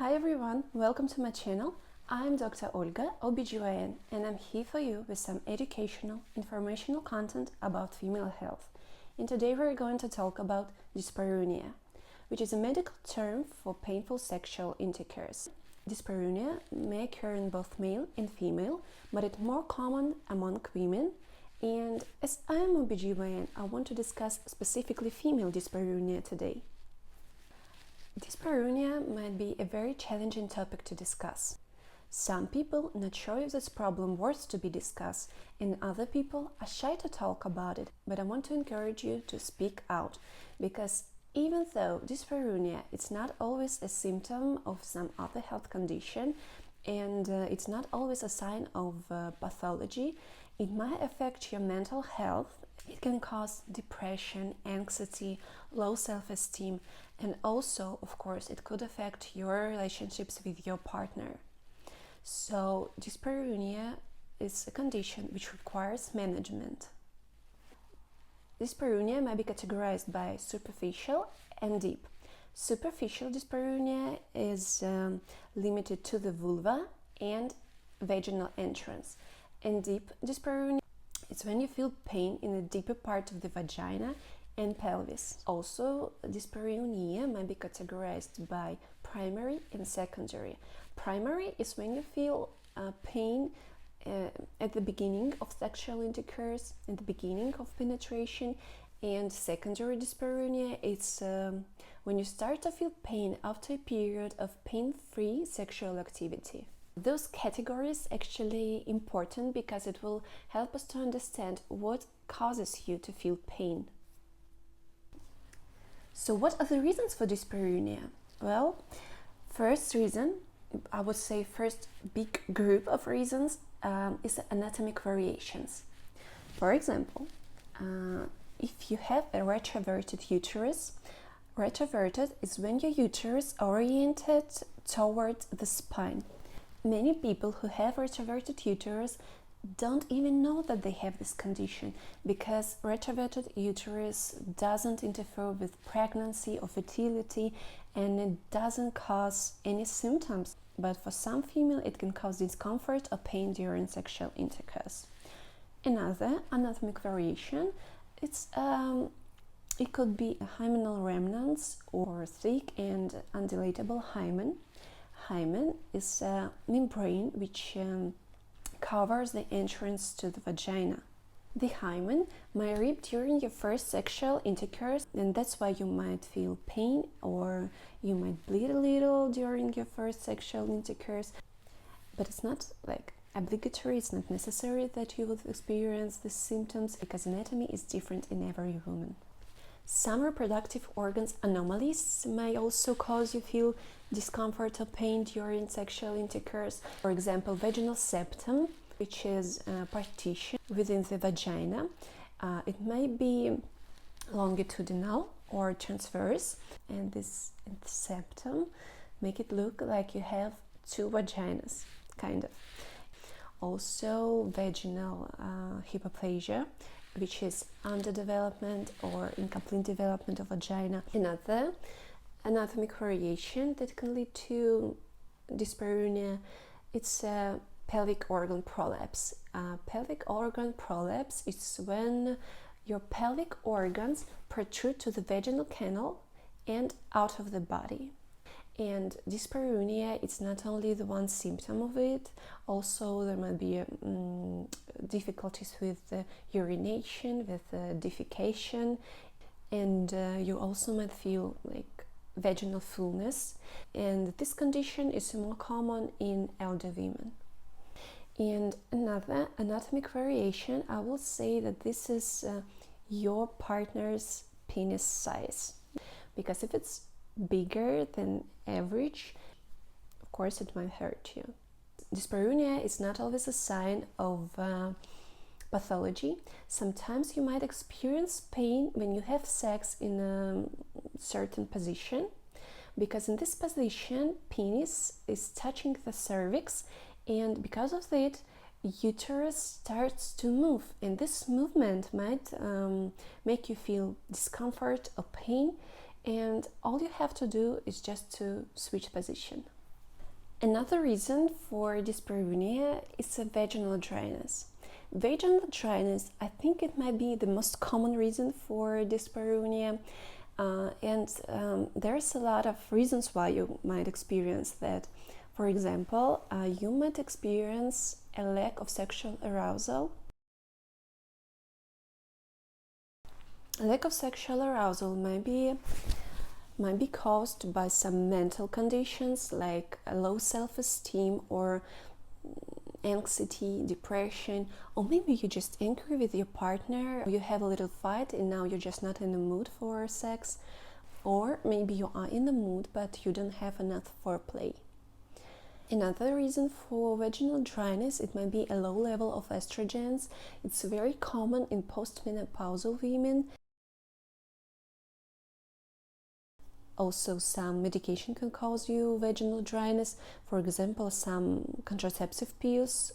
Hi everyone, welcome to my channel. I'm Dr. Olga, OBGYN, and I'm here for you with some educational, informational content about female health. And today we're going to talk about dyspareunia, which is a medical term for painful sexual intercourse. Dyspareunia may occur in both male and female, but it's more common among women. And as I'm OBGYN, I want to discuss specifically female dyspareunia today. Dyspareunia might be a very challenging topic to discuss. Some people not sure if this problem worth to be discussed, and other people are shy to talk about it. But I want to encourage you to speak out, because even though dyspareunia is not always a symptom of some other health condition, and it's not always a sign of pathology, it might affect your mental health. It can cause depression, anxiety, low self-esteem, and also, of course, it could affect your relationships with your partner. So, dyspareunia is a condition which requires management. Dyspareunia may be categorized by superficial and deep. Superficial dyspareunia is limited to the vulva and vaginal entrance, and deep dyspareunia it's when you feel pain in the deeper part of the vagina and pelvis. Also, dyspareunia may be categorized by primary and secondary. Primary is when you feel pain at the beginning of sexual intercourse, at the beginning of penetration, and secondary dyspareunia is when you start to feel pain after a period of pain-free sexual activity. Those categories actually important because it will help us to understand what causes you to feel pain. So what are the reasons for dyspareunia? Well, first reason, I would say first big group of reasons is anatomic variations. For example, if you have a retroverted uterus, retroverted is when your uterus oriented toward the spine. Many people who have retroverted uterus don't even know that they have this condition because retroverted uterus doesn't interfere with pregnancy or fertility and it doesn't cause any symptoms. But for some female, it can cause discomfort or pain during sexual intercourse. Another anatomic variation, it could be hymenal remnants or thick and undilatable hymen. Hymen is a membrane which covers the entrance to the vagina. The hymen may rip during your first sexual intercourse, and that's why you might feel pain or you might bleed a little during your first sexual intercourse. But it's not like obligatory, it's not necessary that you will experience the symptoms because anatomy is different in every woman. Some reproductive organs anomalies may also cause you feel discomfort or pain during sexual intercourse. For example, vaginal septum, which is a partition within the vagina. It may be longitudinal or transverse, and this septum make it look like you have two vaginas, kind of. Also, vaginal hypoplasia, which is underdevelopment or incomplete development of vagina. Another anatomic variation that can lead to dyspareunia, it's a pelvic organ prolapse. Pelvic organ prolapse is when your pelvic organs protrude to the vaginal canal and out of the body. And dyspareunia, it's not only the one symptom of it, also there might be difficulties with urination, with defecation, and you also might feel like vaginal fullness. And this condition is more common in elder women. And another anatomic variation, I will say that this is your partner's penis size, because if it's bigger than average, of course it might hurt you. Dyspareunia is not always a sign of pathology. Sometimes you might experience pain when you have sex in a certain position, because in this position penis is touching the cervix, and because of that uterus starts to move, and this movement might make you feel discomfort or pain, and all you have to do is just to switch position. Another reason for dyspareunia is a vaginal dryness. Vaginal dryness, I think it might be the most common reason for dyspareunia, and there's a lot of reasons why you might experience that. For example, you might experience a lack of sexual arousal. A lack of sexual arousal might be caused by some mental conditions like a low self-esteem or anxiety, depression, or maybe you're just angry with your partner, you have a little fight and now you're just not in the mood for sex, or maybe you are in the mood but you don't have enough foreplay. Another reason for vaginal dryness, it might be a low level of estrogens. It's very common in postmenopausal women. Also, some medication can cause you vaginal dryness, for example, some contraceptive pills,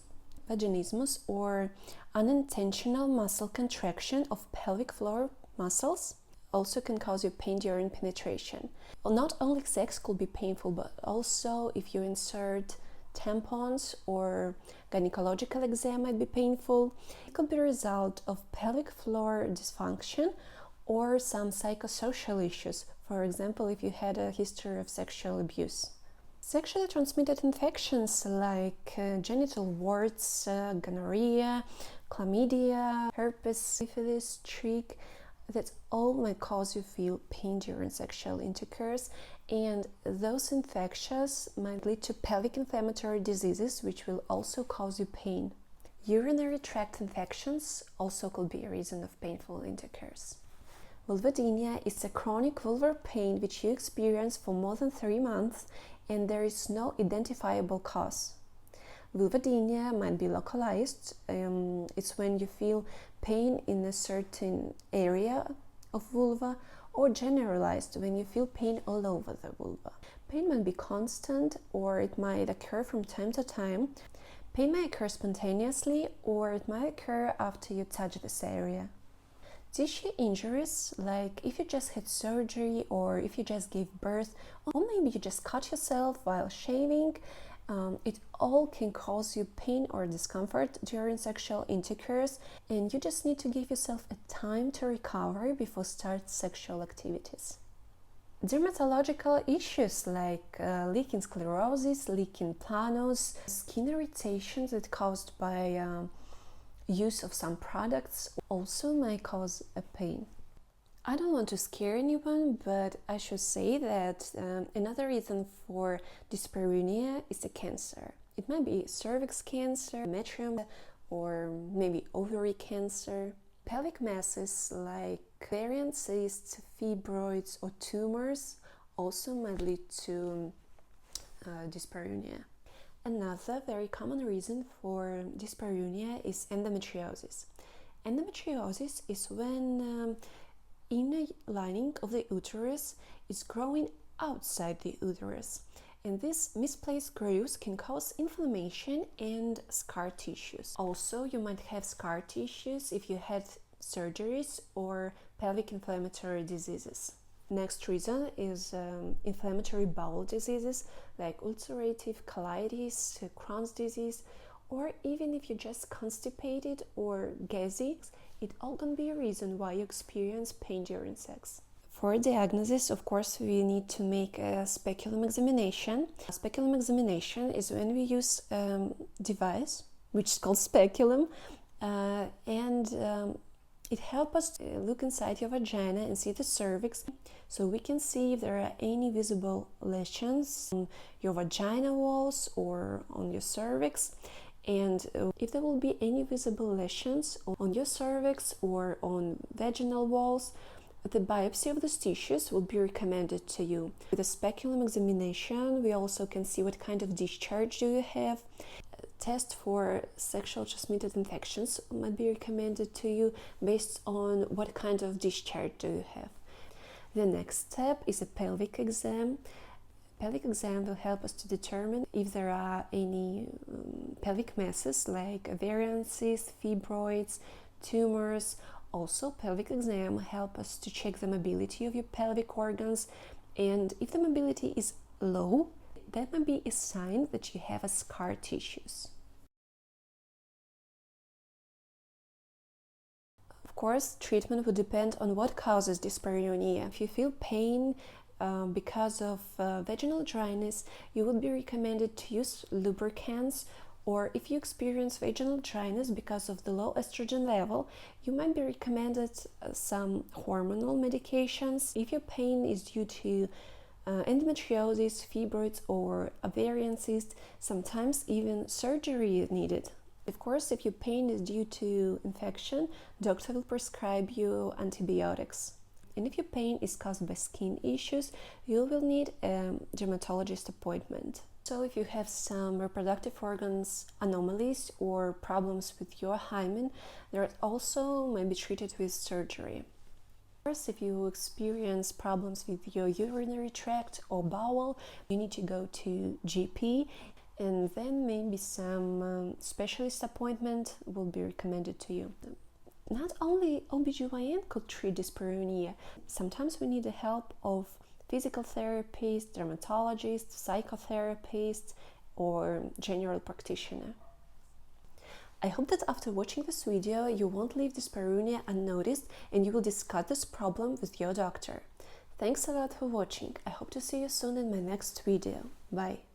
vaginismus, or unintentional muscle contraction of pelvic floor muscles also can cause you pain during penetration. Well, not only sex could be painful, but also if you insert tampons or gynecological exam might be painful. It could be a result of pelvic floor dysfunction or some psychosocial issues. For example, if you had a history of sexual abuse. Sexually transmitted infections like genital warts, gonorrhea, chlamydia, herpes, syphilis, streak, that all might cause you feel pain during sexual intercourse, and those infections might lead to pelvic inflammatory diseases, which will also cause you pain. Urinary tract infections also could be a reason of painful intercourse. Vulvodynia is a chronic vulvar pain which you experience for more than 3 months and there is no identifiable cause. Vulvodynia might be localized. It's when you feel pain in a certain area of vulva, or generalized when you feel pain all over the vulva. Pain might be constant or it might occur from time to time. Pain may occur spontaneously or it might occur after you touch this area. Tissue injuries, like if you just had surgery or if you just gave birth, or maybe you just cut yourself while shaving, it all can cause you pain or discomfort during sexual intercourse, and you just need to give yourself a time to recover before start sexual activities. Dermatological issues like lichen sclerosis, lichen planus, skin irritations that caused by use of some products also may cause a pain. I don't want to scare anyone, but I should say that another reason for dyspareunia is a cancer. It might be cervix cancer, endometrium, or maybe ovary cancer. Pelvic masses like ovarian cysts, fibroids, or tumors also might lead to dyspareunia. Another very common reason for dyspareunia is endometriosis. Endometriosis is when inner lining of the uterus is growing outside the uterus, and these misplaced growths can cause inflammation and scar tissues. Also, you might have scar tissues if you had surgeries or pelvic inflammatory diseases. Next reason is inflammatory bowel diseases like ulcerative colitis, Crohn's disease, or even if you're just constipated or gassy, it all can be a reason why you experience pain during sex. For diagnosis, of course, we need to make a speculum examination. A speculum examination is when we use a device which is called speculum, and it helps us to look inside your vagina and see the cervix, so we can see if there are any visible lesions on your vagina walls or on your cervix. And if there will be any visible lesions on your cervix or on vaginal walls, the biopsy of these tissues will be recommended to you. With a speculum examination, we also can see what kind of discharge do you have. Test for sexually transmitted infections might be recommended to you based on what kind of discharge do you have. The next step is a pelvic exam. Pelvic exam will help us to determine if there are any pelvic masses like ovarian cysts, fibroids, tumors. Also, pelvic exam help us to check the mobility of your pelvic organs, and if the mobility is low, that might be a sign that you have a scar tissues. Of course, treatment would depend on what causes dyspareunia. If you feel pain because of vaginal dryness, you would be recommended to use lubricants, or if you experience vaginal dryness because of the low estrogen level, you might be recommended some hormonal medications. If your pain is due to endometriosis, fibroids, or ovarian cyst, sometimes even surgery is needed. Of course, if your pain is due to infection, doctor will prescribe you antibiotics. And if your pain is caused by skin issues, you will need a dermatologist appointment. So if you have some reproductive organs anomalies or problems with your hymen, they also may be treated with surgery. Of course, if you experience problems with your urinary tract or bowel, you need to go to GP, and then maybe some specialist appointment will be recommended to you. Not only OBGYN could treat dyspareunia, sometimes we need the help of physical therapists, dermatologists, psychotherapists, or general practitioner. I hope that after watching this video, you won't leave dyspareunia unnoticed and you will discuss this problem with your doctor. Thanks a lot for watching. I hope to see you soon in my next video. Bye!